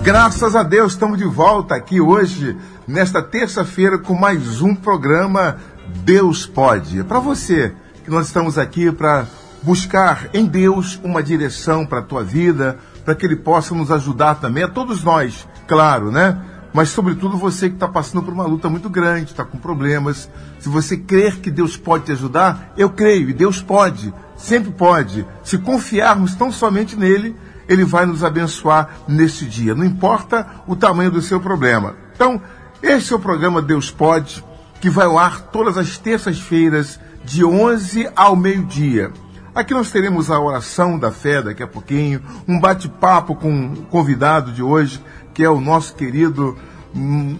Graças a Deus, estamos de volta aqui hoje, nesta terça-feira, com mais um programa Deus Pode. Para você, que nós estamos aqui para buscar em Deus uma direção para a tua vida, para que Ele possa nos ajudar também, a todos nós, claro, né? Mas, sobretudo, você que está passando por uma luta muito grande, está com problemas. Se você crer que Deus pode te ajudar, eu creio, e Deus pode, sempre pode. Se confiarmos tão somente nele, Ele vai nos abençoar neste dia. Não importa o tamanho do seu problema. Então, esse é o programa Deus Pode, que vai ao ar todas as terças-feiras, de 11 ao meio-dia. Aqui nós teremos a oração da fé daqui a pouquinho, um bate-papo com o convidado de hoje, que é o nosso querido, um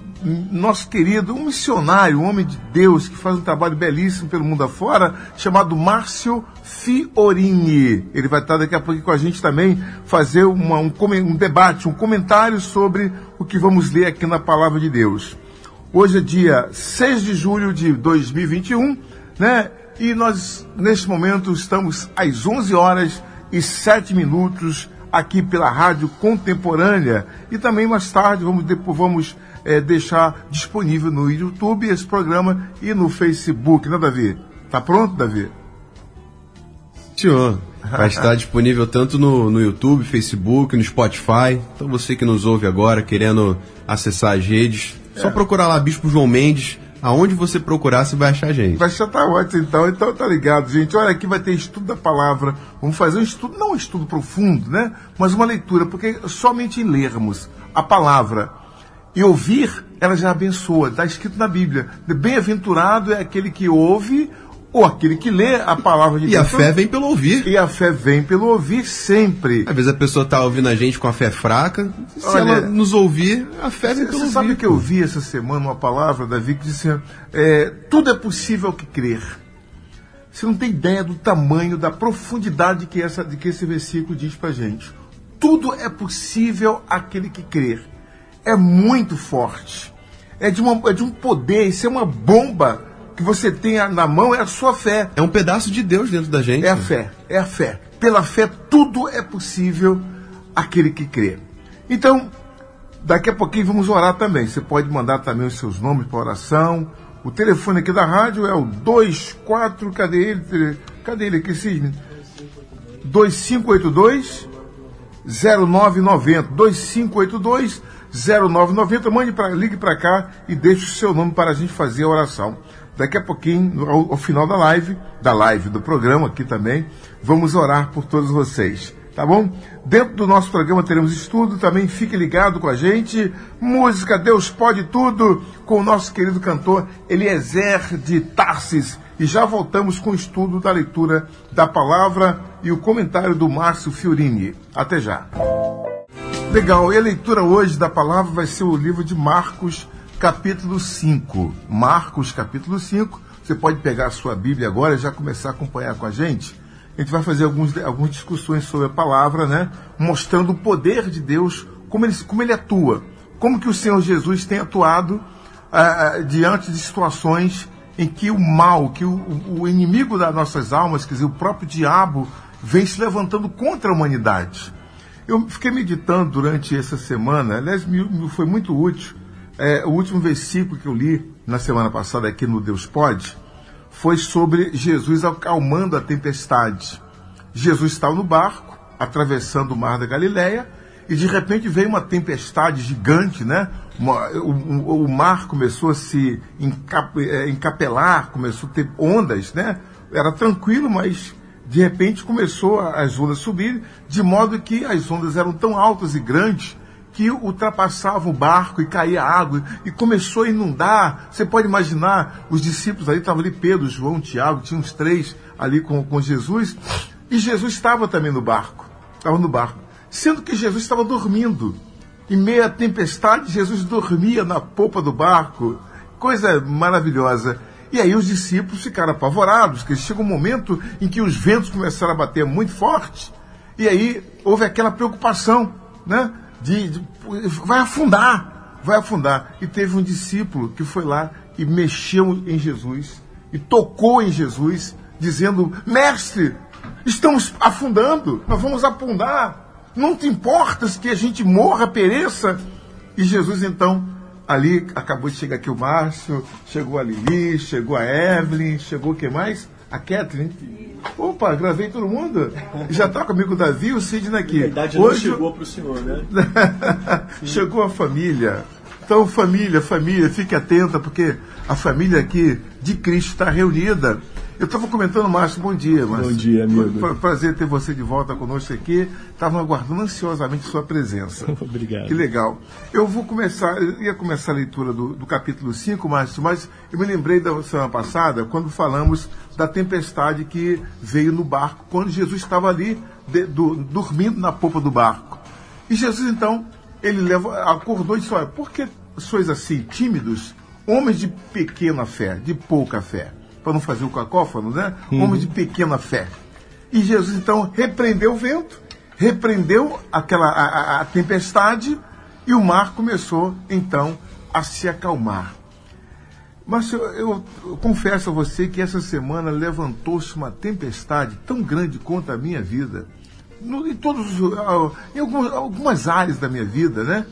missionário, um homem de Deus, que faz um trabalho belíssimo pelo mundo afora, chamado Márcio Fiorini. Ele vai estar daqui a pouco com a gente também, fazer um debate, um comentário sobre o que vamos ler aqui na Palavra de Deus. Hoje é dia 6 de julho de 2021, né? E nós, neste momento, estamos às 11h07 aqui pela Rádio Contemporânea. E também mais tarde vamos deixar disponível no YouTube esse programa e no Facebook, né, Davi? Tá pronto, Davi? Senhor, vai estar disponível tanto no YouTube, Facebook, no Spotify. Então você que nos ouve agora, querendo acessar as redes, só procurar lá Bispo João Mendes. Aonde você procurar, você vai achar a gente. Vai achar, tá ótimo, então tá ligado, gente. Olha, aqui vai ter estudo da palavra. Vamos fazer um estudo, não um estudo profundo, né? Mas uma leitura, porque somente em lermos a palavra e ouvir, ela já abençoa. Está escrito na Bíblia. Bem-aventurado é aquele que ouve ou aquele que lê a palavra de Deus. E a fé vem pelo ouvir. E a fé vem pelo ouvir sempre. Às vezes a pessoa está ouvindo a gente com a fé fraca. Se ela nos ouvir, a fé vem pelo ouvir. Você sabe que eu vi essa semana uma palavra, Davi, que disse tudo é possível que crer. Você não tem ideia do tamanho, da profundidade que esse versículo diz pra gente. Tudo é possível aquele que crer. É muito forte. É de um poder, isso é uma bomba que você tem na mão, é a sua fé. É um pedaço de Deus dentro da gente. É a fé. Pela fé, tudo é possível aquele que crê. Então, daqui a pouquinho vamos orar também. Você pode mandar também os seus nomes para oração. O telefone aqui da rádio é o 24... Cadê ele aqui, Cisne? 2582 0990. 2582 0990. Ligue para cá e deixe o seu nome para a gente fazer a oração. Daqui a pouquinho, ao final da live do programa aqui também, vamos orar por todos vocês, tá bom? Dentro do nosso programa teremos estudo, também fique ligado com a gente, música Deus Pode Tudo, com o nosso querido cantor Eliezer de Tarsis, e já voltamos com o estudo da leitura da palavra e o comentário do Márcio Fiorini. Até já. Legal, e a leitura hoje da palavra vai ser o livro de Marcos, capítulo 5. Marcos, capítulo 5. Você pode pegar a sua Bíblia agora e já começar a acompanhar com a gente. A gente vai fazer algumas discussões sobre a palavra, né? Mostrando o poder de Deus, como ele atua. Como que o Senhor Jesus tem atuado diante de situações em que o mal, que o inimigo das nossas almas, quer dizer, o próprio diabo, vem se levantando contra a humanidade. Eu fiquei meditando durante essa semana, aliás, foi muito útil. O último versículo que eu li na semana passada aqui no Deus Pode foi sobre Jesus acalmando a tempestade. Jesus estava no barco, atravessando o mar da Galileia, e de repente veio uma tempestade gigante, né? O mar começou a se encapelar, começou a ter ondas, né? Era tranquilo, mas de repente começou as ondas a subir, de modo que as ondas eram tão altas e grandes que ultrapassavam o barco e caía água e começou a inundar. Você pode imaginar, os discípulos ali, estavam ali, Pedro, João, Tiago, tinha uns 3 ali com Jesus, e Jesus estava também no barco, sendo que Jesus estava dormindo. Em meio à tempestade, Jesus dormia na popa do barco, coisa maravilhosa. E aí os discípulos ficaram apavorados, porque chega um momento em que os ventos começaram a bater muito forte, e aí houve aquela preocupação, né? Vai afundar. E teve um discípulo que foi lá e mexeu em Jesus, e tocou em Jesus, dizendo: Mestre, estamos afundando, nós vamos afundar. Não te importas que a gente morra, pereça? E Jesus, então, ali, acabou de chegar aqui o Márcio, chegou a Lili, chegou a Evelyn, chegou o que mais? A Catherine. Opa, gravei todo mundo. Já está comigo o Davi, o Sidney aqui. A idade hoje não chegou para o senhor, né? Chegou a família. Então, família, fique atenta, porque a família aqui de Cristo está reunida. Eu estava comentando, Márcio, bom dia, Márcio. Bom dia, amigo. Foi um prazer ter você de volta conosco aqui. Estava aguardando ansiosamente sua presença. Obrigado. Que legal. Eu ia começar a leitura do capítulo 5, Márcio, mas eu me lembrei da semana passada, quando falamos da tempestade que veio no barco, quando Jesus estava ali, dormindo na popa do barco. E Jesus, então, ele acordou e disse, olha, por que sois assim, tímidos, homens de pequena fé, de pouca fé? Para não fazer o cacófono, né? Homens de pequena fé. E Jesus, então, repreendeu o vento, repreendeu a tempestade, e o mar começou, então, a se acalmar. Mas eu confesso a você que essa semana levantou-se uma tempestade tão grande quanto a minha vida, em algumas áreas da minha vida, né?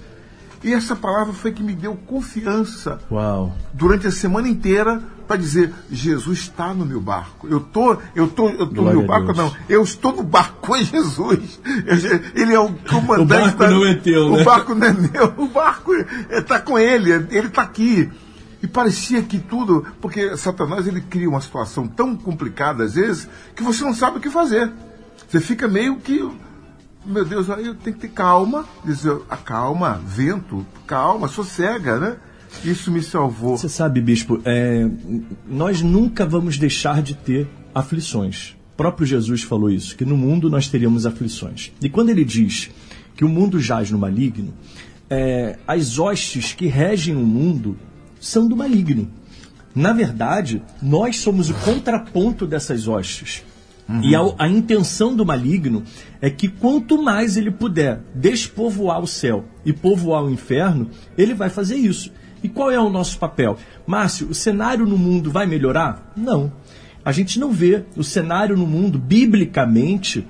E essa palavra foi que me deu confiança. Uau. Durante a semana inteira, para dizer, Jesus está no meu barco. Eu estou no meu barco, não. Eu estou no barco com Jesus. Ele é o comandante. O barco não é teu, né? O barco não é meu. O barco está com ele está aqui. E parecia que tudo... Porque Satanás, ele cria uma situação tão complicada, às vezes, que você não sabe o que fazer. Você fica meio que... Meu Deus, aí eu tenho que ter calma. Dizer, calma, vento, calma, sossega, né? Isso me salvou. Você sabe, bispo, nós nunca vamos deixar de ter aflições. O próprio Jesus falou isso, que no mundo nós teríamos aflições. E quando ele diz que o mundo jaz no maligno, as hostes que regem o mundo são do maligno. Na verdade, nós somos o contraponto dessas hostes. Uhum. E a intenção do maligno é que quanto mais ele puder despovoar o céu e povoar o inferno, ele vai fazer isso. E qual é o nosso papel? Márcio, o cenário no mundo vai melhorar? Não. A gente não vê o cenário no mundo, biblicamente,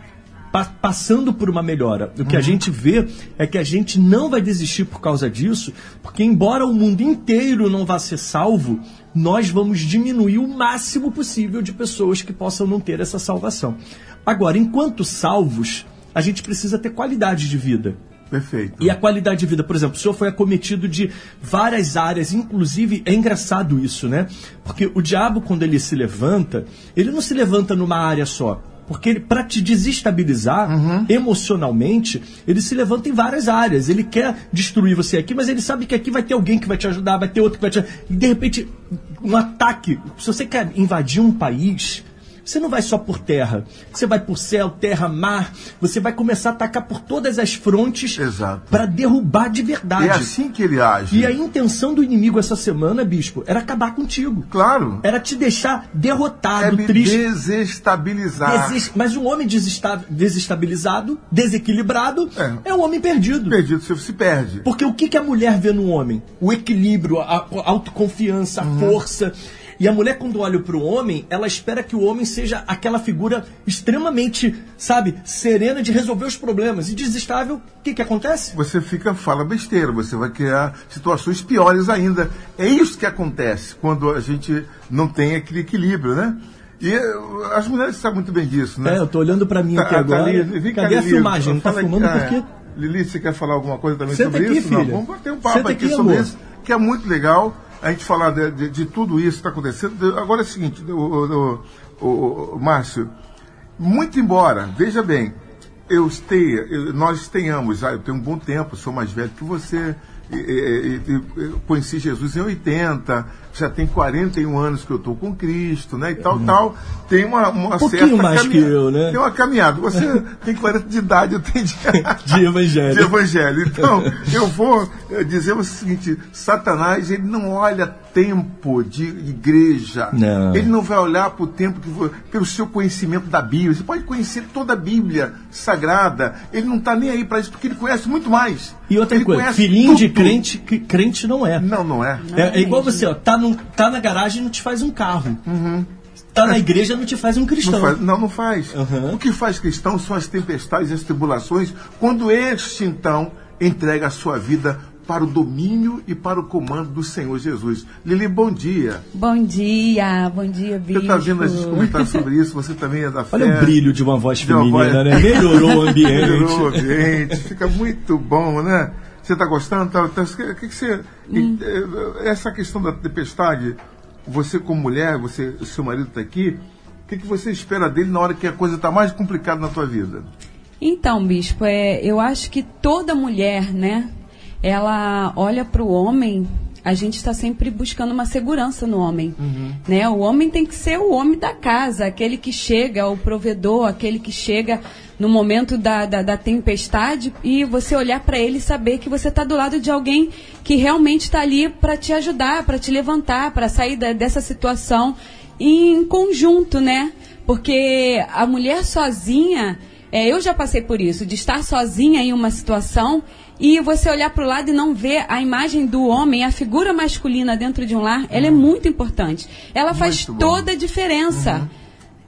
passando por uma melhora. O que a gente vê é que a gente não vai desistir por causa disso, porque embora o mundo inteiro não vá ser salvo, nós vamos diminuir o máximo possível de pessoas que possam não ter essa salvação. Agora, enquanto salvos, a gente precisa ter qualidade de vida. Perfeito. E a qualidade de vida, por exemplo, o senhor foi acometido de várias áreas, inclusive é engraçado isso, né? Porque o diabo, quando ele se levanta, ele não se levanta numa área só. Porque para te desestabilizar emocionalmente, ele se levanta em várias áreas. Ele quer destruir você aqui, mas ele sabe que aqui vai ter alguém que vai te ajudar, vai ter outro que vai te ajudar. E de repente, um ataque. Se você quer invadir um país, você não vai só por terra. Você vai por céu, terra, mar. Você vai começar a atacar por todas as frontes para derrubar de verdade. É assim que ele age. E a intenção do inimigo essa semana, bispo, era acabar contigo. Claro. Era te deixar derrotado, me triste. Desestabilizar. Mas um homem desestabilizado, desequilibrado, é um homem perdido. Perdido, você se perde. Porque o que a mulher vê no homem? O equilíbrio, a autoconfiança, a força. E a mulher, quando olha para o homem, ela espera que o homem seja aquela figura extremamente, serena de resolver os problemas. E desestável, o que acontece? Você fala besteira, você vai criar situações piores ainda. É isso que acontece quando a gente não tem aquele equilíbrio, né? E as mulheres sabem muito bem disso, né? Eu estou olhando para mim aqui agora. Cadê a filmagem? Não está filmando por quê? Lili, você quer falar alguma coisa também Senta sobre aqui, isso? Filha. Não, vamos bater um papo aqui sobre isso, que é muito legal. A gente falar de tudo isso que está acontecendo. Agora é o seguinte, Márcio, muito embora, veja bem, nós tenhamos, eu tenho um bom tempo, sou mais velho que você, conheci Jesus em 80, já tem 41 anos que eu estou com Cristo, né, e tal, tem uma certa mais que eu, né? Tem uma caminhada. Você tem 40 de idade, eu tenho de evangelho. De evangelho. Então, eu vou dizer o seguinte, Satanás, ele não olha tempo de igreja. Não. Ele não vai olhar para o tempo pelo seu conhecimento da Bíblia. Você pode conhecer toda a Bíblia sagrada. Ele não está nem aí para isso, porque ele conhece muito mais. E outra coisa, filhinho tudo. De crente, que crente não é. Não é. É igual você, tá na garagem e não te faz um carro. Tá na igreja não te faz um cristão. Não faz. O que faz cristão são as tempestades e as tribulações, quando este, então, entrega a sua vida para o domínio e para o comando do Senhor Jesus. Lili, bom dia. Bom dia, bispo. Você está vendo a gente comentar sobre isso, você também é da fé. Olha o brilho de uma voz feminina, né? Melhorou o ambiente. Melhorou o ambiente, fica muito bom, né? Você está gostando? Que você, essa questão da tempestade, você como mulher, o seu marido está aqui, o que você espera dele na hora que a coisa está mais complicada na tua vida? Então, bispo, eu acho que toda mulher, né, ela olha para o homem, a gente está sempre buscando uma segurança no homem, né? O homem tem que ser o homem da casa, aquele que chega, o provedor, aquele que chega no momento da tempestade, e você olhar para ele e saber que você está do lado de alguém que realmente está ali para te ajudar, para te levantar, para sair dessa situação em conjunto, né? Porque a mulher sozinha, eu já passei por isso, de estar sozinha em uma situação e você olhar para o lado e não ver a imagem do homem, a figura masculina dentro de um lar, ela é muito importante. Ela faz toda a diferença.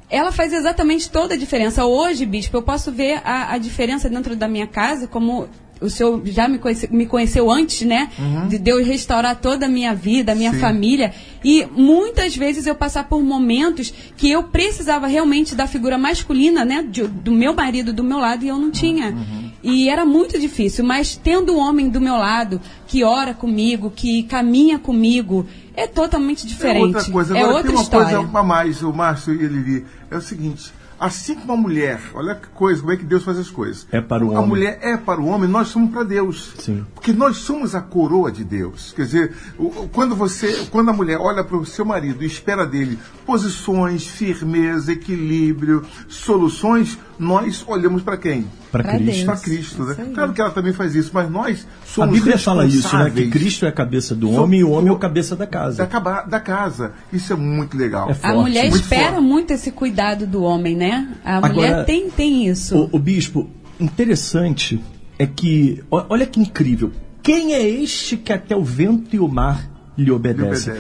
Ela faz exatamente toda a diferença. Hoje, bispo, eu posso ver a diferença dentro da minha casa, como o senhor já me conheceu antes, né? De Deus restaurar toda a minha vida, a minha família. E muitas vezes eu passar por momentos que eu precisava realmente da figura masculina, né? Do meu marido do meu lado, e eu não tinha. E era muito difícil, mas tendo o homem do meu lado, que ora comigo, que caminha comigo, é totalmente diferente. É outra coisa. Agora, tem uma coisa a mais, o Márcio e a Lili, é o seguinte: assim como a mulher, olha que coisa, como é que Deus faz as coisas. É para o homem. A mulher é para o homem, nós somos para Deus. Sim. Porque nós somos a coroa de Deus. Quer dizer, quando a mulher olha para o seu marido e espera dele posições, firmeza, equilíbrio, soluções, nós olhamos para quem? Para Cristo. Para Cristo, né? Claro que ela também faz isso, mas nós somos a Bíblia fala isso, né? Que responsáveis. Cristo é a cabeça do homem e o homem é a cabeça da casa. Da casa. Isso é muito legal. É forte. A mulher Muito espera forte. muito esse cuidado do homem, né? A mulher tem isso. O bispo, interessante é que, olha que incrível, quem é este que até o vento e o mar lhe obedecem?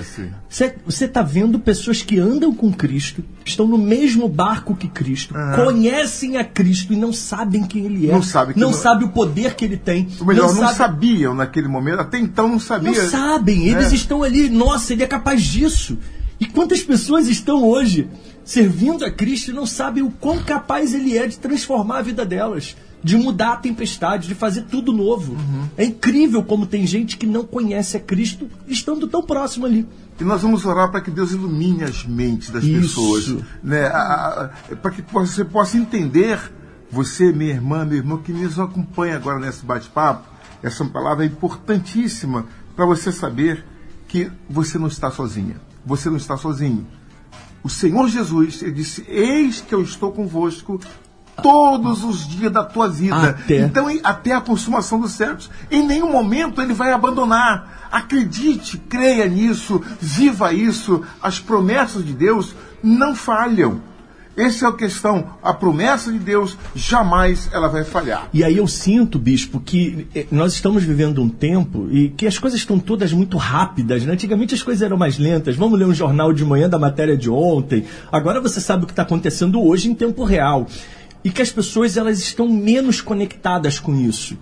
Você está vendo pessoas que andam com Cristo, estão no mesmo barco que Cristo, conhecem a Cristo e não sabem quem Ele é, não sabem o poder que Ele tem. Ou melhor, não sabiam naquele momento, até então não sabiam. Não sabem, eles estão ali, nossa, Ele é capaz disso. E quantas pessoas estão hoje servindo a Cristo e não sabem o quão capaz Ele é de transformar a vida delas, de mudar a tempestade, de fazer tudo novo. É incrível como tem gente que não conhece a Cristo estando tão próximo ali. E nós vamos orar para que Deus ilumine as mentes das pessoas, né? Para que você possa entender, você, minha irmã, meu irmão, que nos acompanha agora nesse bate-papo, essa palavra é importantíssima para você saber que você não está sozinha. Você não está sozinho. O Senhor Jesus, Ele disse: eis que eu estou convosco todos os dias da tua vida. Então, até a consumação dos séculos. Em nenhum momento Ele vai abandonar. Acredite, creia nisso, viva isso. As promessas de Deus não falham. Essa é a questão. A promessa de Deus, jamais ela vai falhar. E aí eu sinto, bispo, que nós estamos vivendo um tempo e que as coisas estão todas muito rápidas, né? Antigamente as coisas eram mais lentas. Vamos ler um jornal de manhã da matéria de ontem. Agora você sabe o que está acontecendo hoje em tempo real. E que as pessoas elas estão menos conectadas com isso.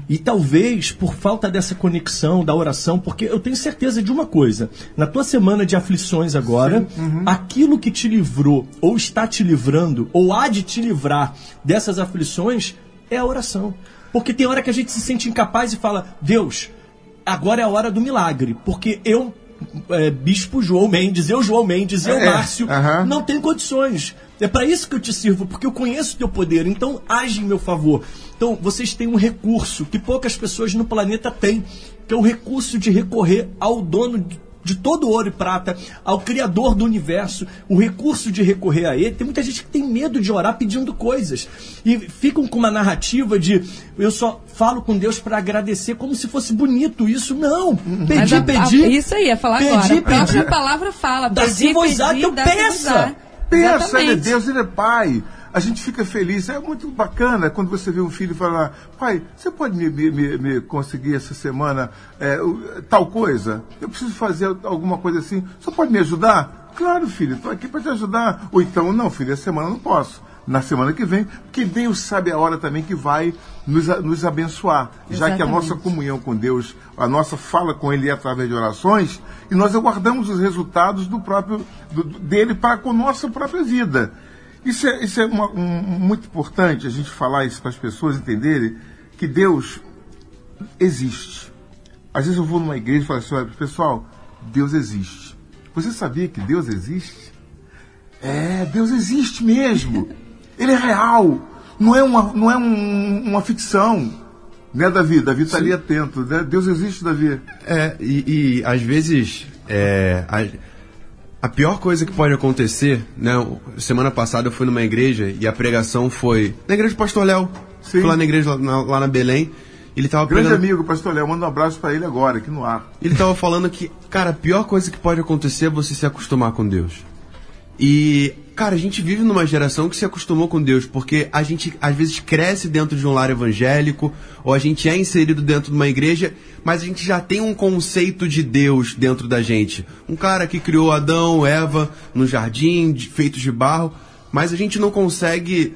E talvez por falta dessa conexão, da oração, porque eu tenho certeza de uma coisa: na tua semana de aflições agora, aquilo que te livrou, ou está te livrando, ou há de te livrar dessas aflições, é a oração. Porque tem hora que a gente se sente incapaz e fala: Deus, agora é a hora do milagre, porque eu, bispo João Mendes, eu Márcio, não tenho condições. É para isso que eu te sirvo, porque eu conheço o teu poder, então age em meu favor. Então, vocês têm um recurso que poucas pessoas no planeta têm, que é o recurso de recorrer ao dono de todo ouro e prata, ao Criador do universo, o recurso de recorrer a Ele. Tem muita gente que tem medo de orar pedindo coisas, e ficam com uma narrativa de: eu só falo com Deus para agradecer, como se fosse bonito isso. Não, pedir. Isso aí, ia falar agora. A própria palavra fala: pedir, então peça. Pensa, Ele é Deus, Ele é Pai. A gente fica feliz. É muito bacana quando você vê um filho falar: pai, você pode me conseguir essa semana tal coisa? Eu preciso fazer alguma coisa assim. Você pode me ajudar? Claro, filho, estou aqui para te ajudar. Ou então, não, filho, essa semana eu não posso. Na semana que vem, porque Deus sabe a hora também que vai nos abençoar. Exatamente. Já que a nossa comunhão com Deus, a nossa fala com Ele é através de orações, e nós aguardamos os resultados dele para com a nossa própria vida. Isso é muito importante a gente falar isso para as pessoas entenderem que Deus existe. Às vezes eu vou numa igreja e falo assim, olha, pessoal, Deus existe. Você sabia que Deus existe? Deus existe mesmo. Ele é real. Não é uma ficção. Né, Davi? Davi está ali atento. Né? Deus existe, Davi. E às vezes a pior coisa que pode acontecer, né? Semana passada eu fui numa igreja e a pregação foi na igreja do Pastor Léo. Fui lá na igreja lá na Belém. Ele tava grande amigo, Pastor Léo, manda um abraço para ele agora, aqui no ar. Ele tava falando que, cara, a pior coisa que pode acontecer é você se acostumar com Deus. E, cara, a gente vive numa geração que se acostumou com Deus, porque a gente, às vezes, cresce dentro de um lar evangélico, ou a gente é inserido dentro de uma igreja, mas a gente já tem um conceito de Deus dentro da gente. Um cara que criou Adão, Eva, no jardim, feito de barro, mas a gente não consegue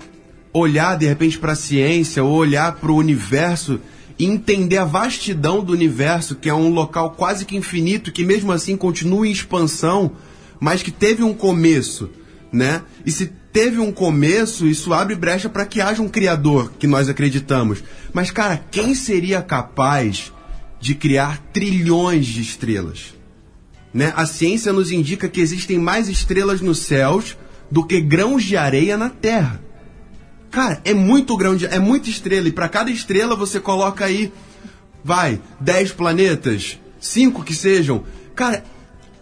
olhar, de repente, para a ciência, ou olhar para o universo e entender a vastidão do universo, que é um local quase que infinito, que mesmo assim continua em expansão, mas que teve um começo, né? E se teve um começo, isso abre brecha para que haja um criador, que nós acreditamos. Mas, cara, quem seria capaz de criar trilhões de estrelas? Né? A ciência nos indica que existem mais estrelas nos céus do que grãos de areia na Terra. Cara, é muita estrela, e para cada estrela você coloca aí, 10 planetas, 5 que sejam. Cara,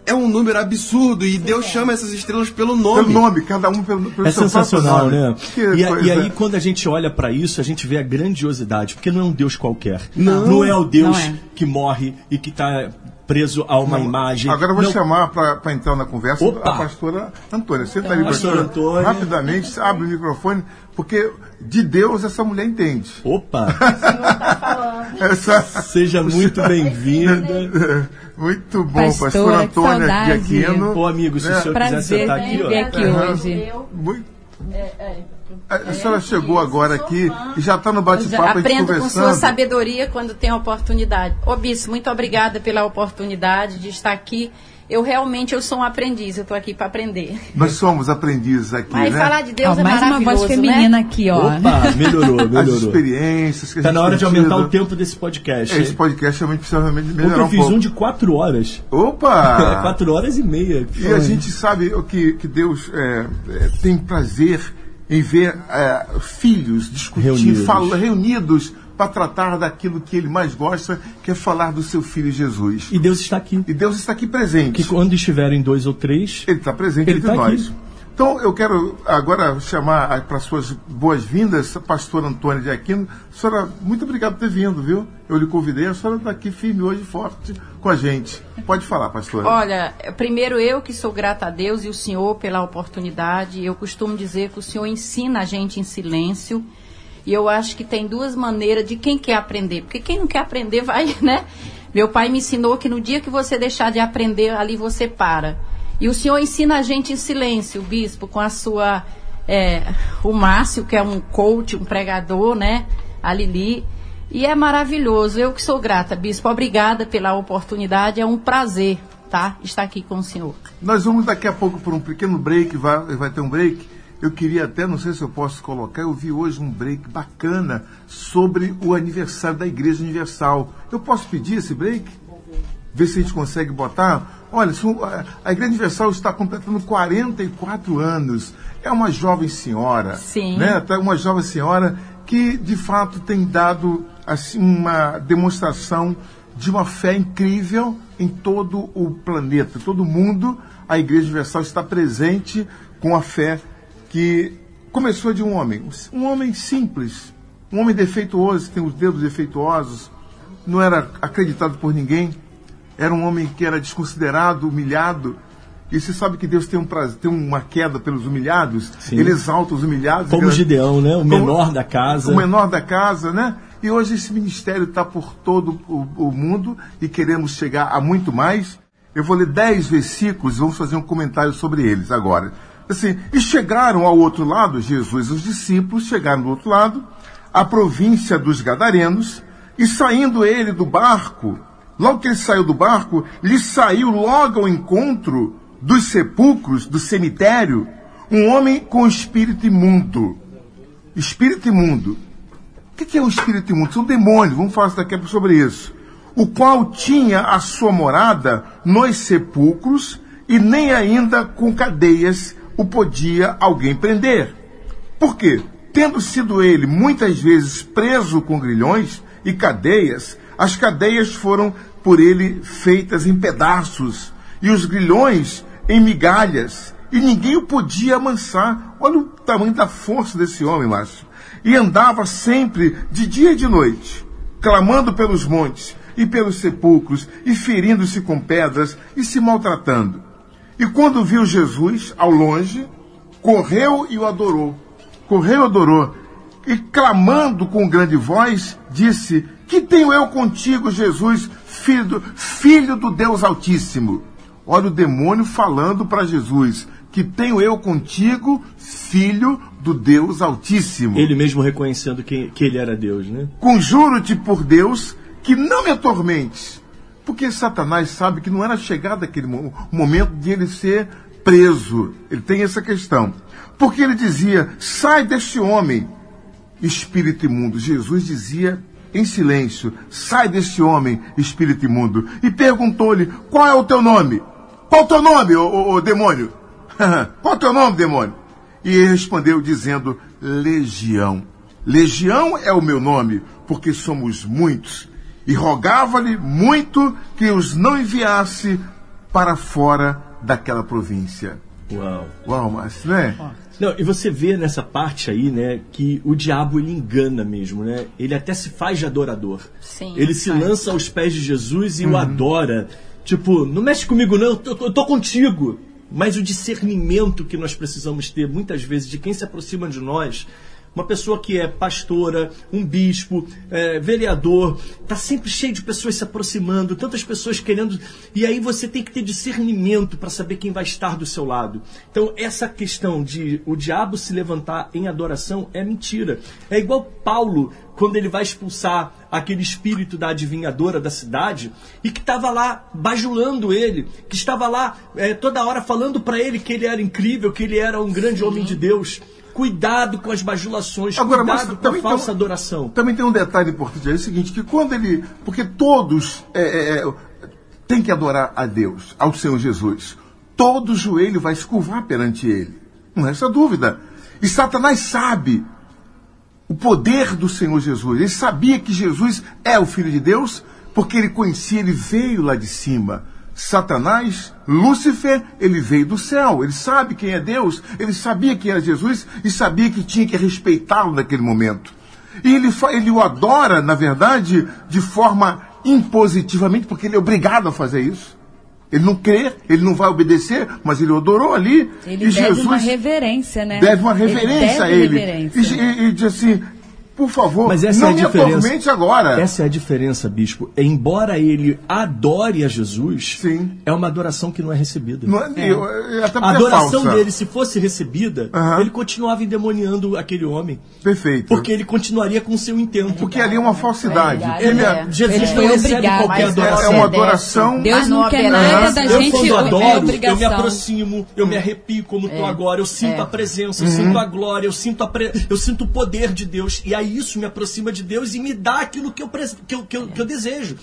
é um número absurdo, e Deus chama essas estrelas pelo nome. Pelo nome, cada um pelo seu sensacional, nome. Né? E aí, quando a gente olha para isso, a gente vê a grandiosidade, porque não é um Deus qualquer. Não é o Deus que morre e que está preso a uma imagem. Agora eu vou chamar para entrar na conversa a pastora Antônia. Senta ali, pastora Antônia. Rapidamente, abre o microfone, porque de Deus essa mulher entende. Opa! O senhor está falando. Seja muito bem-vinda. Muito bom, pastora Antônia Aquino. Ô, amigo, se o senhor quiser sentar aqui, ó. Aqui hoje. A senhora chegou agora aqui e já está no bate-papo, a gente aprendo conversando. com sua sabedoria quando tem a oportunidade. Ô, Bispo, muito obrigada pela oportunidade de estar aqui. Eu sou um aprendiz, eu estou aqui para aprender. Nós somos aprendizes aqui, Mas né? falar de Deus é mais maravilhoso, uma voz feminina, né? aqui, ó. Opa, melhorou. As experiências que a gente Tá na hora de tem aumentar tido. o tempo desse podcast. Esse podcast realmente precisa realmente melhorar Porque eu um fiz pouco. um de 4 horas. Opa! 4 horas e meia. E a gente sabe que Deus tem prazer em ver filhos discutindo, reunidos para tratar daquilo que ele mais gosta, que é falar do seu filho Jesus. E Deus está aqui. E Deus está aqui presente. Que quando estiverem 2 ou 3... Ele está presente entre nós. Então, eu quero agora chamar para suas boas-vindas a pastora Antônia de Aquino. Senhora, muito obrigado por ter vindo, viu? Eu lhe convidei, a senhora está aqui firme hoje, forte com a gente. Pode falar, pastora. Olha, primeiro eu que sou grata a Deus e o senhor pela oportunidade. Eu costumo dizer que o senhor ensina a gente em silêncio. E eu acho que tem 2 maneiras de quem quer aprender. Porque quem não quer aprender vai, né? Meu pai me ensinou que no dia que você deixar de aprender, ali você para. E o senhor ensina a gente em silêncio, Bispo, com a sua... o Márcio, que é um coach, um pregador, né? A Lili. E é maravilhoso. Eu que sou grata, Bispo. Obrigada pela oportunidade. É um prazer, tá? Estar aqui com o senhor. Nós vamos daqui a pouco por um pequeno break. Vai ter um break. Eu queria até, não sei se eu posso colocar, eu vi hoje um break bacana sobre o aniversário da Igreja Universal. Eu posso pedir esse break? Ver se a gente consegue botar. Olha, a Igreja Universal está completando 44 anos. É uma jovem senhora. Sim. Né? Uma jovem senhora que, de fato, tem dado assim, uma demonstração de uma fé incrível em todo o planeta, todo o mundo. A Igreja Universal está presente com a fé que começou de um homem simples, um homem defeituoso, que tem os dedos defeituosos, não era acreditado por ninguém, era um homem que era desconsiderado, humilhado. E você sabe que Deus tem uma queda pelos humilhados. Sim. Ele exalta os humilhados. Como Gideão, né? O menor da casa. O menor da casa, né? E hoje esse ministério está por todo o mundo e queremos chegar a muito mais. Eu vou ler 10 versículos e vamos fazer um comentário sobre eles agora. Assim, e chegaram ao outro lado, Jesus e os discípulos chegaram do outro lado, a província dos Gadarenos, e saindo ele do barco, logo que ele saiu do barco, lhe saiu logo ao encontro dos sepulcros, do cemitério, um homem com espírito imundo. Espírito imundo. O que é o espírito imundo? São demônios, vamos falar daqui a pouco sobre isso. O qual tinha a sua morada nos sepulcros, e nem ainda com cadeias o podia alguém prender. Por quê? Tendo sido ele muitas vezes preso com grilhões e cadeias, as cadeias foram por ele feitas em pedaços, e os grilhões em migalhas, e ninguém o podia amansar. Olha o tamanho da força desse homem, Márcio. E andava sempre de dia e de noite, clamando pelos montes e pelos sepulcros, e ferindo-se com pedras e se maltratando. E quando viu Jesus ao longe, correu e o adorou. Correu e adorou. E clamando com grande voz, disse: que tenho eu contigo, Jesus, filho do Deus Altíssimo? Olha o demônio falando para Jesus: que tenho eu contigo, filho do Deus Altíssimo. Ele mesmo reconhecendo que ele era Deus, né? Conjuro-te por Deus que não me atormentes. Porque Satanás sabe que não era chegado aquele momento de ele ser preso. Ele tem essa questão. Porque ele dizia: sai deste homem, espírito imundo. Jesus dizia em silêncio: sai deste homem, espírito imundo. E perguntou-lhe: qual é o teu nome? Qual é o teu nome, ô demônio? Qual é o teu nome, demônio? E ele respondeu dizendo: Legião. Legião é o meu nome, porque somos muitos. E rogava-lhe muito que os não enviasse para fora daquela província. Uau. Uau, Márcio, né? Não, e você vê nessa parte aí, né, que o diabo ele engana mesmo, né? Ele até se faz de adorador. Sim, ele se lança aos pés de Jesus e o adora. Tipo, não mexe comigo não, eu tô contigo. Mas o discernimento que nós precisamos ter muitas vezes de quem se aproxima de nós, uma pessoa que é pastora, um bispo, vereador, está sempre cheio de pessoas se aproximando, tantas pessoas querendo, e aí você tem que ter discernimento para saber quem vai estar do seu lado. Então essa questão de o diabo se levantar em adoração é mentira. É igual Paulo, quando ele vai expulsar aquele espírito da adivinhadora da cidade, e que estava lá bajulando ele, que estava lá toda hora falando para ele que ele era incrível, que ele era um grande homem de Deus. Cuidado com as bajulações, agora, cuidado com a falsa adoração. Também tem um detalhe importante, é o seguinte, que quando ele... Porque todos têm que adorar a Deus, ao Senhor Jesus. Todo joelho vai se curvar perante ele. Não resta dúvida. E Satanás sabe o poder do Senhor Jesus. Ele sabia que Jesus é o Filho de Deus, porque ele conhecia, ele veio lá de cima. Satanás, Lúcifer, ele veio do céu, ele sabe quem é Deus, ele sabia quem era Jesus e sabia que tinha que respeitá-lo naquele momento. E ele o adora, na verdade, de forma impositivamente, porque ele é obrigado a fazer isso. Ele não crê, ele não vai obedecer, mas ele o adorou ali. Ele e deve Jesus uma reverência, né? Deve uma reverência a ele. Reverência. E diz assim: por favor, mas essa não é a me diferença. atormente agora. Essa é a diferença, bispo. Embora ele adore a Jesus, sim, é uma adoração que não é recebida. Não a adoração dele, se fosse recebida, ele continuava endemoniando aquele homem. Perfeito. Porque ele continuaria com o seu intento. Porque ali é uma falsidade. Jesus não recebe qualquer adoração. É uma adoração. Deus não quer nada da gente. Quando adoro, obrigação. eu me aproximo, eu me arrepio como estou agora, eu sinto a presença, eu sinto a glória, eu sinto o poder de Deus. E aí isso me aproxima de Deus e me dá aquilo que eu desejo.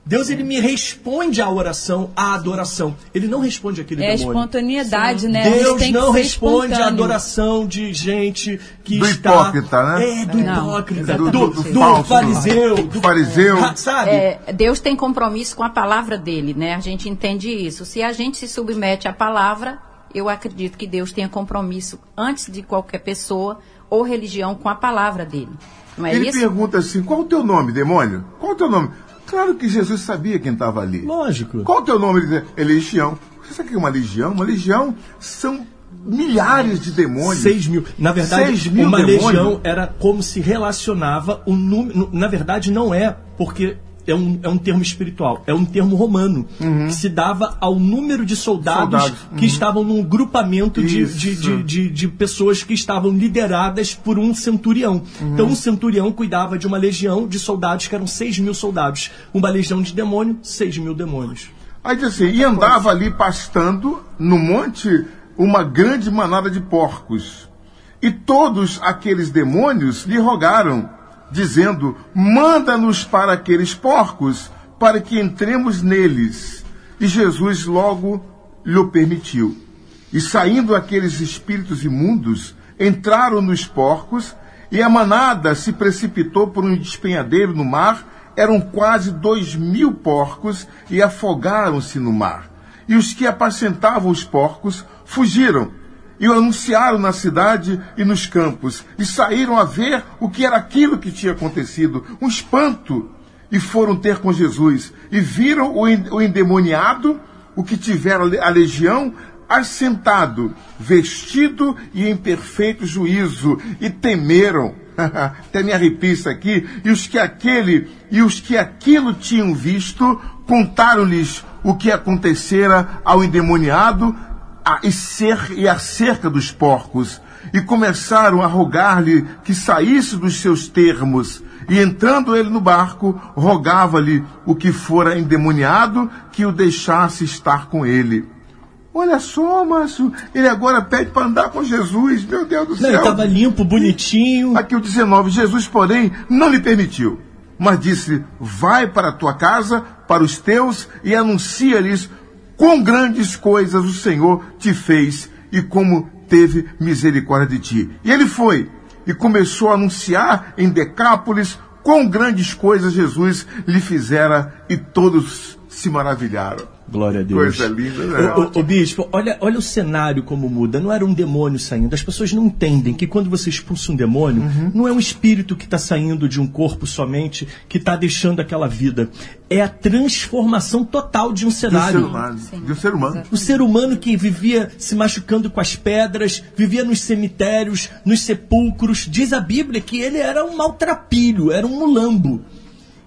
Deus, ele me responde à oração, à adoração. Ele não responde àquele demônio. É a espontaneidade, né? Deus não responde à adoração de gente que do está... hipócrita, né? Do hipócrita, do fariseu. Do fariseu. Sabe? Deus tem compromisso com a palavra dele, né? A gente entende isso. Se a gente se submete à palavra, eu acredito que Deus tenha compromisso antes de qualquer pessoa ou religião com a palavra dele. Não é ele isso? Pergunta assim: qual o teu nome, demônio? Qual o teu nome? Claro que Jesus sabia quem estava ali. Lógico. Qual o teu nome? Ele diz: é legião. Você sabe o que é uma legião? Uma legião são milhares de demônios. 6 mil. Na verdade, 6 mil uma demônios. legião era como se relacionava o número. Na verdade, não é, porque é um termo espiritual, é um termo romano, que se dava ao número de soldados que estavam num grupamento de pessoas que estavam lideradas por um centurião. Então, um centurião cuidava de uma legião de soldados, que eram 6.000 soldados. Uma legião de demônio, 6.000 demônios. Aí diz assim, e andava ali pastando no monte uma grande manada de porcos. E todos aqueles demônios lhe rogaram, dizendo, manda-nos para aqueles porcos, para que entremos neles. E Jesus logo lhe permitiu. E saindo aqueles espíritos imundos, entraram nos porcos, e a manada se precipitou por um despenhadeiro no mar. Eram quase 2.000 porcos, e afogaram-se no mar. E os que apacentavam os porcos fugiram, e o anunciaram na cidade e nos campos, e saíram a ver o que era aquilo que tinha acontecido, um espanto, e foram ter com Jesus, e viram o endemoniado, o que tivera a legião, assentado, vestido e em perfeito juízo, e temeram. Até me arrepia isso aqui. E os que aquilo tinham visto, contaram-lhes o que acontecera ao endemoniado e acerca dos porcos, e começaram a rogar-lhe que saísse dos seus termos. E entrando ele no barco, rogava-lhe o que fora endemoniado que o deixasse estar com ele. Olha só, Márcio, ele agora pede para andar com Jesus, meu Deus do céu. Ele estava limpo, bonitinho. Aqui o 19, Jesus, porém, não lhe permitiu, mas disse, vai para a tua casa, para os teus, e anuncia-lhes quão grandes coisas o Senhor te fez, e como teve misericórdia de ti. E ele foi, e começou a anunciar em Decápolis quão grandes coisas Jesus lhe fizera, e todos se maravilharam. Glória a Deus. Coisa linda, né? Ô, bispo, olha o cenário como muda. Não era um demônio saindo. As pessoas não entendem que quando você expulsa um demônio, não é um espírito que está saindo de um corpo somente, que está deixando aquela vida. É a transformação total de um cenário. De um ser humano. O ser humano que vivia se machucando com as pedras, vivia nos cemitérios, nos sepulcros. Diz a Bíblia que ele era um maltrapilho, era um mulambo.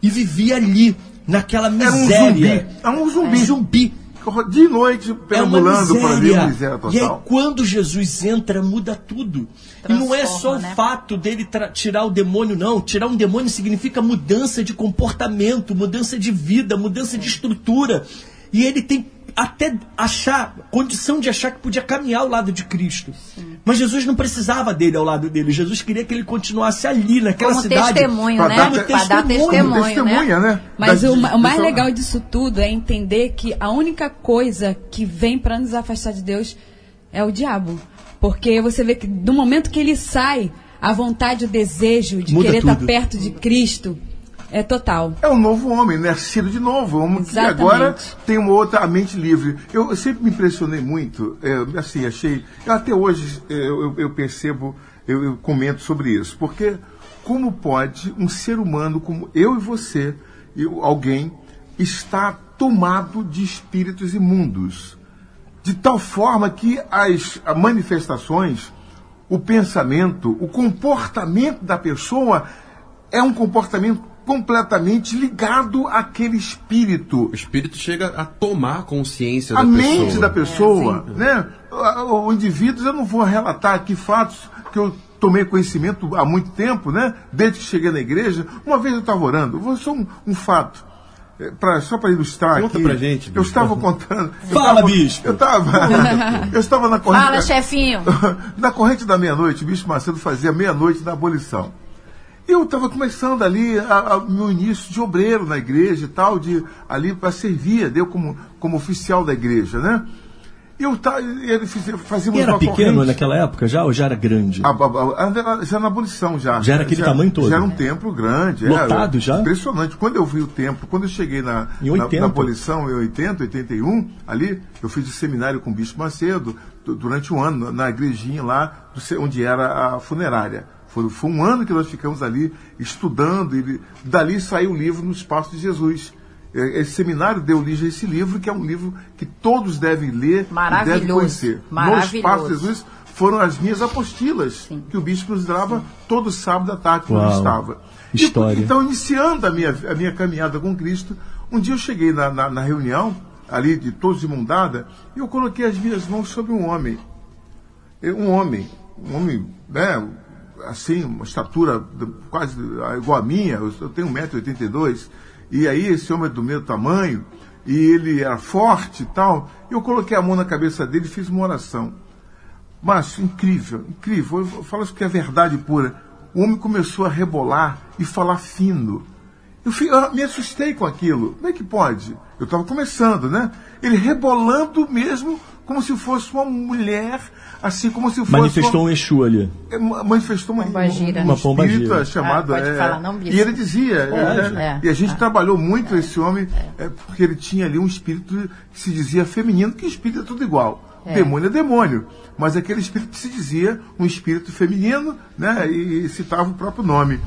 E vivia ali, naquela miséria. É um zumbi. De noite, perambulando para ver a miséria total. E aí, quando Jesus entra, muda tudo. E não é só o fato dele tirar o demônio, não. Tirar um demônio significa mudança de comportamento, mudança de vida, mudança de estrutura. E ele tem até condição de achar que podia caminhar ao lado de Cristo. Sim. Mas Jesus não precisava dele ao lado dele. Jesus queria que ele continuasse ali, naquela como cidade. Testemunho, né? Para dar testemunho, né? Mas o mais legal disso tudo é entender que a única coisa que vem para nos afastar de Deus é o diabo. Porque você vê que do momento que ele sai, a vontade, o desejo de querer estar perto de Cristo é total. É um novo homem, nascido de novo. Um homem que agora tem uma outra mente livre. Eu sempre me impressionei muito, achei... Até hoje eu percebo, eu comento sobre isso. Porque como pode um ser humano como eu e você, alguém, estar tomado de espíritos imundos? De tal forma que as manifestações, o pensamento, o comportamento da pessoa é um comportamento completamente ligado àquele espírito. O espírito chega a tomar consciência da pessoa. A mente da pessoa, né? O indivíduo, eu não vou relatar aqui fatos que eu tomei conhecimento há muito tempo, né? Desde que cheguei na igreja. Uma vez eu estava orando, vou só um fato. Só para ilustrar Conta aqui. Pra gente, eu estava contando. Fala, bispo! Eu estava na corrente. Fala, chefinho! Na corrente da meia-noite, o bispo Macedo fazia meia-noite da abolição. Eu estava começando ali meu início de obreiro na igreja e tal, ali para servir, deu como oficial da igreja, né? Fazíamos era uma pequeno corrente. Naquela época já ou já era grande? Já na abolição já. Já era aquele tamanho todo? Já era um templo grande. Lotado já? Impressionante. Quando eu vi o templo, quando eu cheguei na abolição em 80, 81, ali, eu fiz o seminário com o Bispo Macedo durante um ano, na igrejinha lá, onde era a funerária. Foi um ano que nós ficamos ali estudando, e dali saiu o livro No Espaço de Jesus. Esse seminário deu origem a esse livro, que é um livro que todos devem ler e devem conhecer. No Espaço de Jesus foram as minhas apostilas, que o bispo nos dava todo sábado à tarde, quando eu estava. história. Então, iniciando a minha caminhada com Cristo, um dia eu cheguei na reunião, ali de todos de mão dada, e eu coloquei as minhas mãos sobre um homem. Um homem, né, assim, uma estatura quase igual a minha, eu tenho 1,82 m, e aí esse homem é do meu tamanho, e ele era forte e tal. Eu coloquei a mão na cabeça dele e fiz uma oração. Mas, incrível. Eu falo isso que é verdade pura. O homem começou a rebolar e falar fino. Eu me assustei com aquilo. Como é que pode? Eu estava começando, né? Ele rebolando mesmo, como se fosse uma mulher, assim como se fosse... Manifestou um Exu ali. Manifestou uma pombagira chamado... pode falar, não, e ele dizia... e a gente trabalhou muito esse homem, porque ele tinha ali um espírito que se dizia feminino, que espírito é tudo igual. Demônio é demônio. Mas aquele espírito que se dizia um espírito feminino, né? E citava o próprio nome.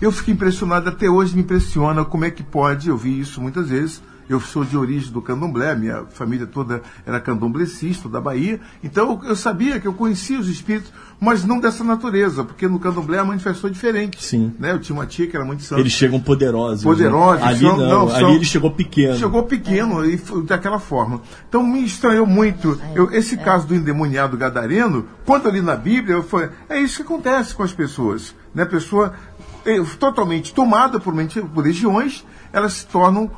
Eu fiquei impressionado, até hoje me impressiona como é que pode, eu vi isso muitas vezes. Eu sou de origem do candomblé, minha família toda era candomblecista, da Bahia. Então eu sabia que eu conhecia os espíritos, mas não dessa natureza, porque no candomblé a manifestou diferente. Sim. Né? Eu tinha uma tia que era muito santa. Eles chegam poderosos. Poderosos. Né? Ali ali ele chegou pequeno. Chegou pequeno e foi daquela forma. Então me estranhou muito. Esse caso do endemoniado gadareno, quando eu li na Bíblia, é isso que acontece com as pessoas. Né? A pessoa totalmente tomada por legiões, elas se tornam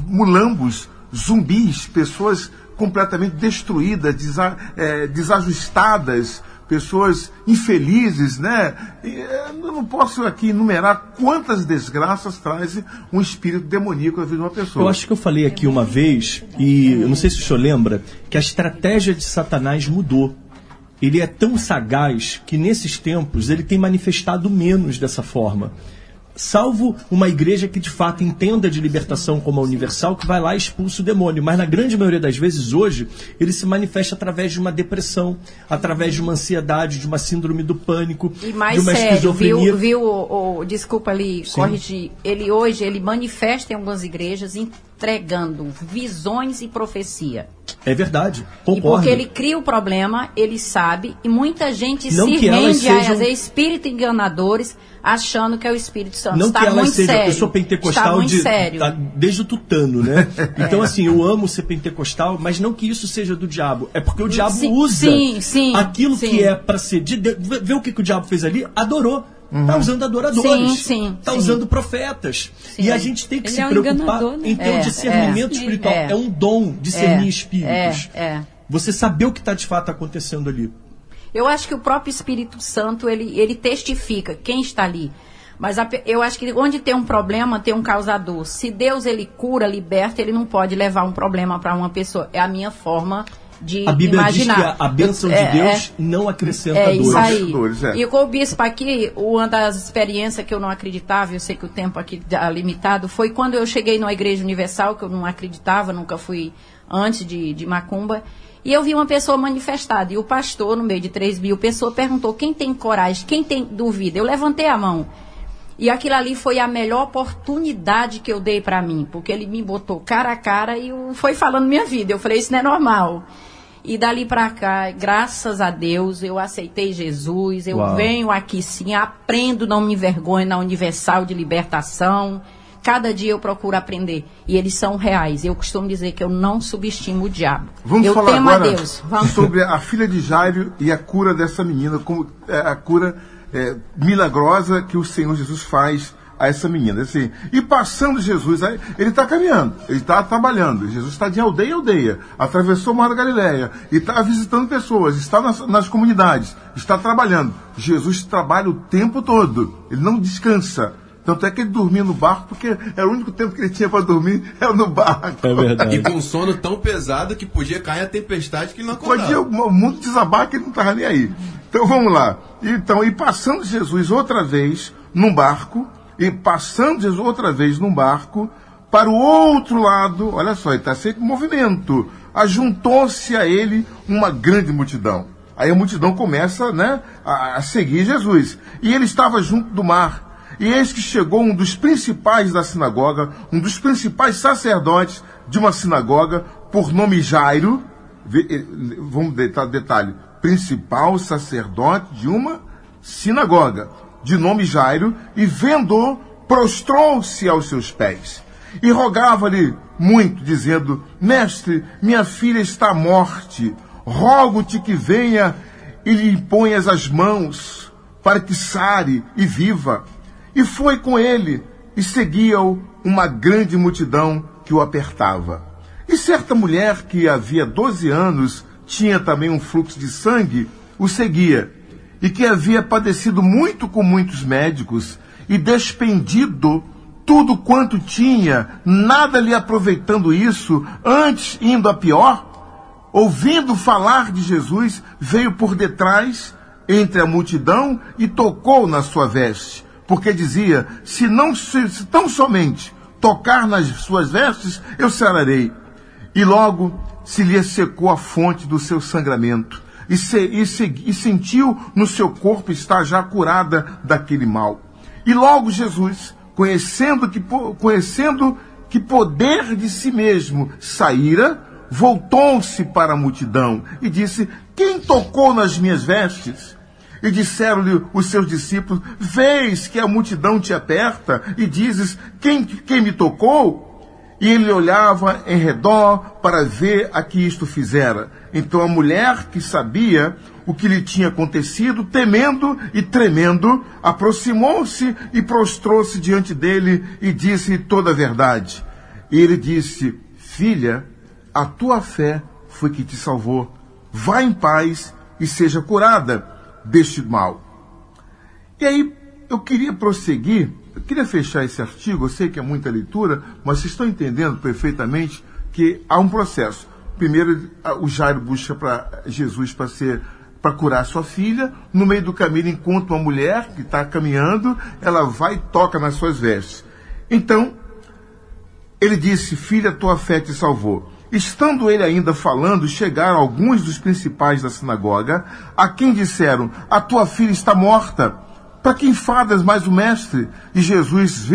mulambos, zumbis, pessoas completamente destruídas, desajustadas, pessoas infelizes, né? Eu não posso aqui enumerar quantas desgraças traz um espírito demoníaco na vida de uma pessoa. Eu acho que eu falei aqui uma vez, e eu não sei se o senhor lembra, que a estratégia de Satanás mudou. Ele é tão sagaz que nesses tempos ele tem manifestado menos dessa forma. Salvo uma igreja que de fato entenda de libertação como a universal, que vai lá e expulsa o demônio. Mas na grande maioria das vezes hoje, ele se manifesta através de uma depressão, através de uma ansiedade, de uma síndrome do pânico, e mais de uma sério, esquizofrenia. Desculpa ali, corrigir. Ele manifesta em algumas igrejas entregando visões e profecia. É verdade, concordo. E porque ele cria o problema, ele sabe, e muita gente não se que rende sejam... a espíritos enganadores, achando que é o Espírito Santo. Não está que ela muito seja sério. pessoa pentecostal sério. Desde o tutano, né? Então, assim, eu amo ser pentecostal, mas não que isso seja do diabo. É porque o diabo usa aquilo que é para ser de Deus. Vê o que o diabo fez ali? Adorou. Está usando adoradores, está usando profetas. Sim. E a gente tem que se preocupar em ter um discernimento espiritual. É um dom discernir espíritos. Você saber o que está de fato acontecendo ali. Eu acho que o próprio Espírito Santo, ele testifica quem está ali. Mas eu acho que onde tem um problema, tem um causador. Se Deus, ele cura, liberta, ele não pode levar um problema para uma pessoa. É a minha forma de imaginar. A Bíblia diz que a bênção de Deus não acrescenta dores. Isso aí. E com o bispo aqui, uma das experiências que eu não acreditava, eu sei que o tempo aqui é limitado, foi quando eu cheguei numa igreja universal, que eu não acreditava, nunca fui antes de macumba, e eu vi uma pessoa manifestada, e o pastor, no meio de 3.000 pessoas, perguntou: quem tem coragem, quem tem dúvida? Eu levantei a mão. E aquilo ali foi a melhor oportunidade que eu dei para mim, porque ele me botou cara a cara e foi falando minha vida. Eu falei: isso não é normal. E dali para cá, graças a Deus, eu aceitei Jesus, eu venho aqui sim, aprendo, não me envergonho na Universal de Libertação. Cada dia eu procuro aprender. E eles são reais. Eu costumo dizer que eu não subestimo o diabo. Vamos eu falar temo agora a Deus. sobre a filha de Jairo e a cura dessa menina, como a cura milagrosa que o Senhor Jesus faz a essa menina. Assim, e passando Jesus, ele está caminhando, ele está trabalhando. Jesus está de aldeia em aldeia, atravessou o Mar da Galileia, e está visitando pessoas, está nas comunidades, está trabalhando. Jesus trabalha o tempo todo, ele não descansa. Tanto é que ele dormia no barco, porque era o único tempo que ele tinha para dormir, era no barco. É verdade. E com um sono tão pesado que podia cair a tempestade que ele não acordava. Podia o mundo desabar, que ele não estava nem aí. Então vamos lá. Então, e passando Jesus outra vez num barco, para o outro lado, olha só, ele está sempre em movimento. Ajuntou-se a ele uma grande multidão. Aí a multidão começa, né, a seguir Jesus. E ele estava junto do mar. E eis que chegou um dos principais da sinagoga, um dos principais sacerdotes de uma sinagoga, por nome Jairo. Vamos detalhe. Principal sacerdote de uma sinagoga, de nome Jairo, e vendo prostrou-se aos seus pés e rogava-lhe muito, dizendo: Mestre, minha filha está à morte, rogo-te que venha e lhe imponhas as mãos, para que sare e viva. E foi com ele, e seguia-o uma grande multidão que o apertava. E certa mulher que havia 12 anos, tinha também um fluxo de sangue, o seguia, e que havia padecido muito com muitos médicos, e despendido tudo quanto tinha, nada lhe aproveitando isso, antes indo a pior, ouvindo falar de Jesus, veio por detrás, entre a multidão, e tocou na sua veste, porque dizia: se tão somente tocar nas suas vestes, eu sararei. E logo se lhe secou a fonte do seu sangramento, e sentiu no seu corpo estar já curada daquele mal. E logo Jesus, conhecendo que poder de si mesmo saíra, voltou-se para a multidão e disse: quem tocou nas minhas vestes? E disseram-lhe os seus discípulos: vês que a multidão te aperta e dizes: quem me tocou? E ele olhava em redor para ver a que isto fizera. Então a mulher, que sabia o que lhe tinha acontecido, temendo e tremendo, aproximou-se e prostrou-se diante dele e disse toda a verdade. E ele disse: filha, a tua fé foi que te salvou. Vá em paz e seja curada deste mal. E aí eu queria prosseguir, eu queria fechar esse artigo. Eu sei que é muita leitura, mas vocês estão entendendo perfeitamente que há um processo. Primeiro, o Jairo busca para Jesus para curar sua filha. No meio do caminho encontra uma mulher que está caminhando, ela vai e toca nas suas vestes. Então, ele disse: filha, tua fé te salvou. Estando ele ainda falando, chegaram alguns dos principais da sinagoga, a quem disseram: a tua filha está morta, para que enfadas mais o mestre? E Jesus,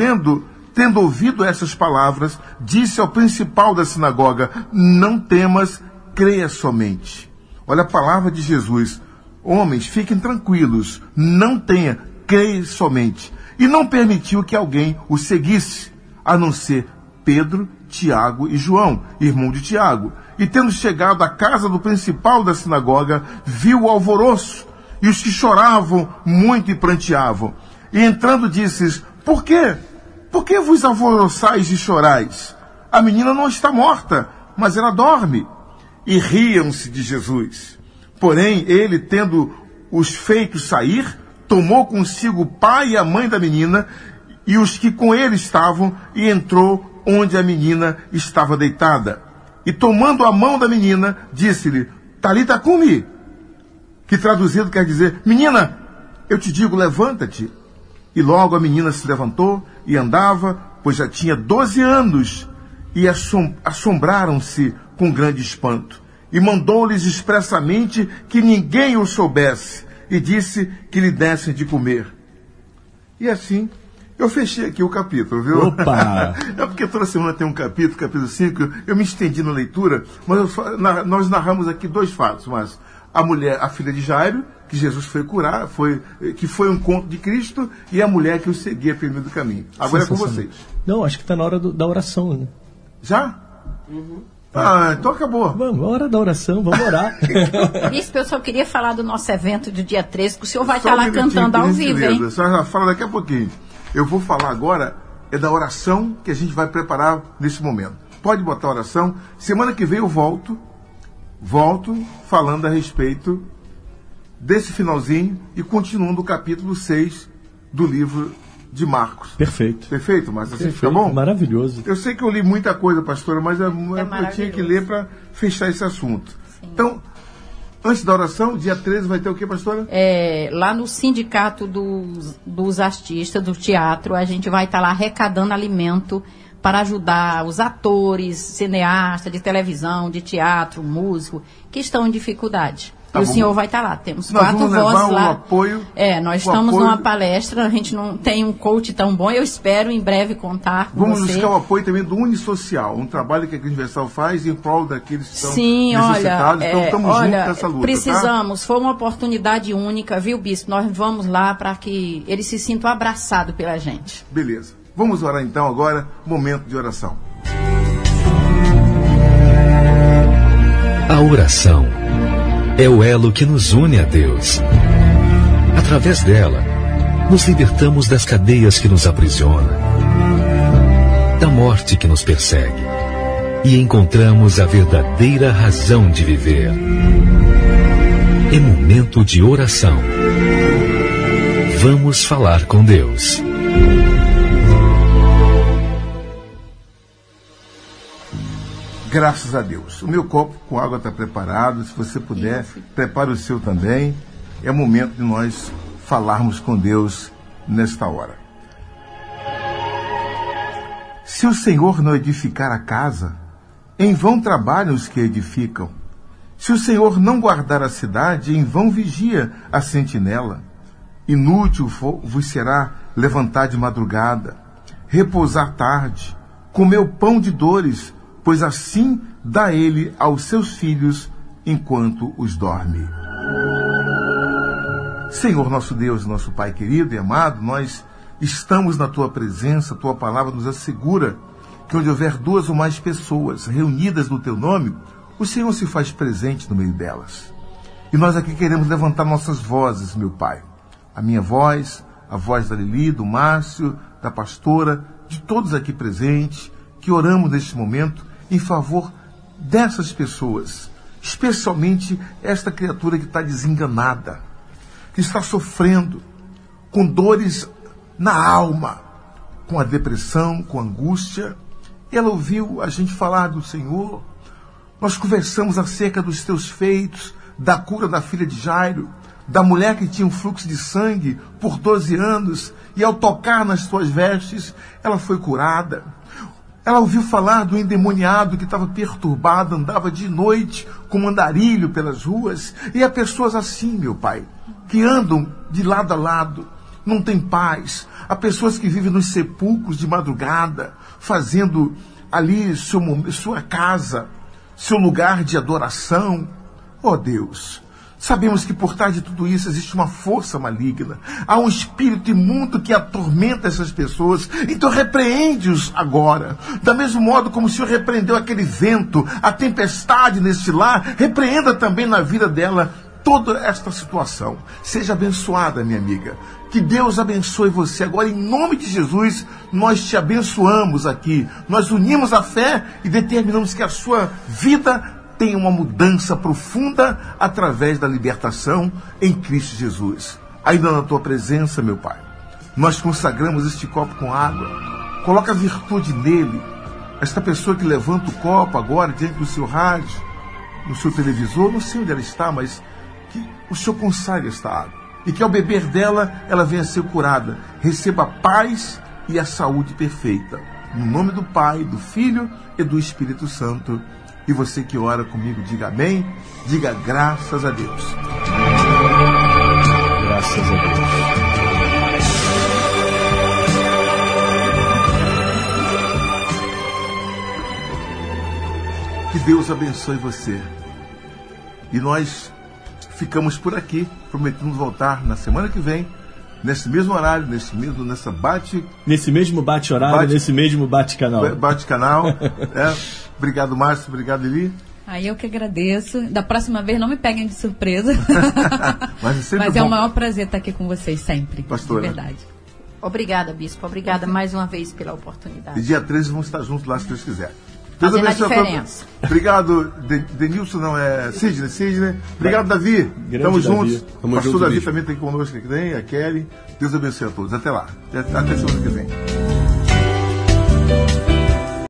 tendo ouvido essas palavras, disse ao principal da sinagoga: não temas, creia somente. Olha a palavra de Jesus: homens, fiquem tranquilos, não tenha, creia somente. E não permitiu que alguém o seguisse, a não ser Pedro, Tiago e João, irmão de Tiago. E tendo chegado à casa do principal da sinagoga, viu o alvoroço e os que choravam muito e pranteavam. E entrando disse: por quê? Por que vos alvoroçais e chorais? A menina não está morta, mas ela dorme. E riam-se de Jesus. Porém, ele, tendo os feito sair, tomou consigo o pai e a mãe da menina e os que com ele estavam, e entrou onde a menina estava deitada. E tomando a mão da menina, disse-lhe: Talita cumi, que traduzido quer dizer: menina, eu te digo, levanta-te. E logo a menina se levantou e andava, pois já tinha 12 anos, e assombraram-se com grande espanto. E mandou-lhes expressamente que ninguém o soubesse, e disse que lhe dessem de comer. E assim, eu fechei aqui o capítulo, viu? Opa! É porque toda semana tem um capítulo 5, eu me estendi na leitura, mas nós narramos aqui 2 fatos, mas a mulher, a filha de Jairo, que Jesus foi curar, que foi um encontro de Cristo, e a mulher que o seguia pelo meio do caminho. Agora é com vocês. Não, acho que está na hora da oração, né? Já? Uhum. Ah, então acabou. Vamos, hora da oração, vamos orar. Bispo, eu só queria falar do nosso evento do dia 13, que o senhor vai estar lá cantando ao vivo, hein? A senhora já fala daqui a pouquinho. Eu vou falar agora da oração que a gente vai preparar nesse momento. Pode botar a oração. Semana que vem eu volto falando a respeito desse finalzinho e continuando o capítulo 6 do livro de Marcos. Perfeito. Perfeito, mas assim fica bom? Maravilhoso. Eu sei que eu li muita coisa, pastora, mas eu tinha que ler para fechar esse assunto. Sim. Então, antes da oração, dia 13 vai ter o que, pastora? Lá no Sindicato dos Artistas, do Teatro, a gente vai estar lá arrecadando alimento para ajudar os atores, cineastas de televisão, de teatro, músico, que estão em dificuldade. E o senhor vai estar lá. Temos 4 vozes lá. Apoio, nós estamos numa palestra, a gente não tem um coach tão bom, eu espero em breve contar com Vamos você. buscar o apoio também do Unisocial, um trabalho que a Universal faz em prol daqueles que estão necessitados. Então estamos juntos nessa luta. Precisamos, tá? Foi uma oportunidade única, viu, Bispo? Nós vamos lá para que eles se sintam abraçados pela gente. Beleza. Vamos orar então agora, momento de oração. A oração é o elo que nos une a Deus. Através dela, nos libertamos das cadeias que nos aprisionam, da morte que nos persegue, e encontramos a verdadeira razão de viver. É momento de oração. Vamos falar com Deus. Graças a Deus. O meu copo com água está preparado. Se você puder, prepare o seu também. É momento de nós falarmos com Deus nesta hora. Se o Senhor não edificar a casa, em vão trabalham os que edificam. Se o Senhor não guardar a cidade, em vão vigia a sentinela. Inútil vos será levantar de madrugada, repousar tarde, comer o pão de dores, pois assim dá ele aos seus filhos enquanto os dorme. Senhor nosso Deus, nosso Pai querido e amado, nós estamos na Tua presença, Tua palavra nos assegura que onde houver 2 ou mais pessoas reunidas no Teu nome, o Senhor se faz presente no meio delas. E nós aqui queremos levantar nossas vozes, meu Pai. A minha voz, a voz da Lili, do Márcio, da pastora, de todos aqui presentes, que oramos neste momento em favor dessas pessoas, especialmente esta criatura que está desenganada, que está sofrendo, com dores na alma, com a depressão, com a angústia. Ela ouviu a gente falar do Senhor, nós conversamos acerca dos teus feitos, da cura da filha de Jairo, da mulher que tinha um fluxo de sangue por 12 anos, e ao tocar nas tuas vestes, ela foi curada. Ela ouviu falar do endemoniado que estava perturbado, andava de noite com andarilho pelas ruas. E há pessoas assim, meu Pai, que andam de lado a lado, não tem paz. Há pessoas que vivem nos sepulcros de madrugada, fazendo ali sua casa, seu lugar de adoração. Oh Deus, sabemos que por trás de tudo isso existe uma força maligna. Há um espírito imundo que atormenta essas pessoas. Então repreende-os agora. Da mesmo modo como o Senhor repreendeu aquele vento, a tempestade neste lar, repreenda também na vida dela toda esta situação. Seja abençoada, minha amiga. Que Deus abençoe você. Agora, em nome de Jesus, nós te abençoamos aqui. Nós unimos a fé e determinamos que a sua vida tenha uma mudança profunda através da libertação em Cristo Jesus. Ainda na tua presença, meu Pai, nós consagramos este copo com água. Coloca a virtude nele. Esta pessoa que levanta o copo agora diante do seu rádio, no seu televisor, não sei onde ela está, mas que o Senhor consagre esta água. E que ao beber dela, ela venha a ser curada. Receba a paz e a saúde perfeita. No nome do Pai, do Filho e do Espírito Santo. E você que ora comigo, diga amém, diga graças a Deus. Graças a Deus. Que Deus abençoe você. E nós ficamos por aqui, prometemos voltar na semana que vem, nesse mesmo horário, nesse mesmo bate-horário, nesse mesmo bate-canal. Bate-canal. Obrigado, Márcio. Obrigado, Eli. Aí eu que agradeço. Da próxima vez não me peguem de surpresa. Mas é o maior prazer estar aqui com vocês sempre. Pastora. De verdade. Obrigada, Bispo. Obrigada mais uma vez pela oportunidade. E dia 13 vamos estar juntos lá, se Deus quiser. Fazendo a diferença. Obrigado, Denilson, Sidney. Obrigado, Davi. Tamo juntos. O pastor Davi também tem conosco aqui, a Kelly. Deus abençoe a todos. Até lá. Até semana que vem.